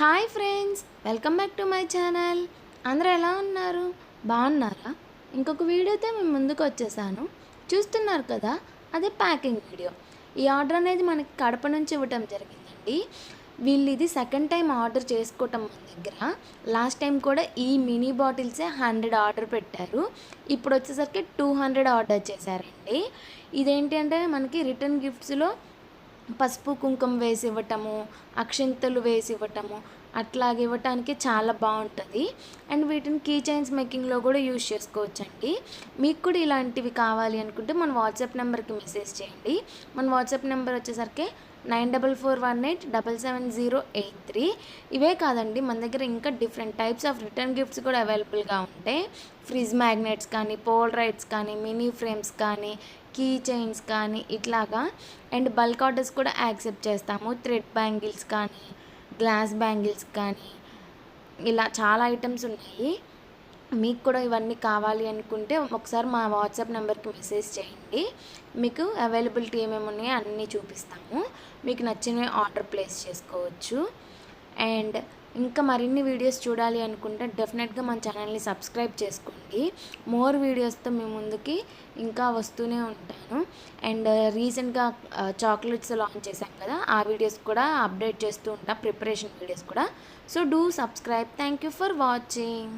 Hi friends, welcome back to my channel. అందరూ ఎలా ఉన్నారు? బాగున్నారా? ఇంకొక వీడియోతో మేము ముందుకు వచ్చేసాను. చూస్తున్నారు కదా, అదే ప్యాకింగ్ వీడియో. ఈ ఆర్డర్ అనేది మనకి కడప నుంచి ఇవ్వటం జరిగిందండి. వీళ్ళు ఇది సెకండ్ టైం ఆర్డర్ చేసుకోవటం మన దగ్గర. లాస్ట్ టైం కూడా ఈ మినీ బాటిల్సే 100 ఆర్డర్ పెట్టారు. ఇప్పుడు వచ్చేసరికి 200 ఆర్డర్ చేశారండి. ఇదేంటి అంటే మనకి రిటర్న్ గిఫ్ట్స్లో పసుపు కుంకుమ వేసి ఇవ్వటము, అక్షింతలు వేసి ఇవ్వటము, అట్లాగే ఇవ్వటానికి చాలా బాగుంటుంది. అండ్ వీటిని కీ చైన్స్ మేకింగ్లో కూడా యూజ్ చేసుకోవచ్చండి. మీకు కూడా ఇలాంటివి కావాలి అనుకుంటే మన వాట్సాప్ నెంబర్కి మెసేజ్ చేయండి. మన వాట్సాప్ నెంబర్ వచ్చేసరికి 9441877083. ఇవే కాదండి, మన దగ్గర ఇంకా different types of return gifts కూడా అవైలబుల్గా ఉంటాయి. ఫ్రిడ్జ్ మ్యాగ్నెట్స్ కానీ, పోలరైట్స్ కానీ, మినీ ఫ్రేమ్స్ కానీ, కీ చైన్స్ కానీ ఇట్లాగా. అండ్ బల్క్ ఆర్డర్స్ కూడా యాక్సెప్ట్ చేస్తాము. థ్రెడ్ బ్యాంగిల్స్ కానీ, గ్లాస్ బ్యాంగిల్స్ కానీ, ఇలా చాలా ఐటమ్స్ ఉన్నాయి. మీకు కూడా ఇవన్నీ కావాలి అనుకుంటే ఒకసారి మా వాట్సాప్ నెంబర్కి మెసేజ్ చేయండి. మీకు అవైలబిలిటీ ఏమేమి ఉన్నాయో అన్నీ చూపిస్తాము. మీకు నచ్చిన ఆర్డర్ ప్లేస్ చేసుకోవచ్చు. అండ్ ఇంకా మరిన్ని వీడియోస్ చూడాలి అనుకుంటే డెఫినెట్గా మన ఛానల్ని సబ్స్క్రైబ్ చేసుకోండి. మోర్ వీడియోస్తో మీ ముందుకి ఇంకా వస్తూనే ఉంటాను. అండ్ రీసెంట్గా చాక్లెట్స్ లాంచ్ చేశాం కదా, ఆ వీడియోస్ కూడా అప్డేట్ చేస్తూ ఉంటాం, ప్రిపరేషన్ వీడియోస్ కూడా. So do subscribe. Thank you for watching.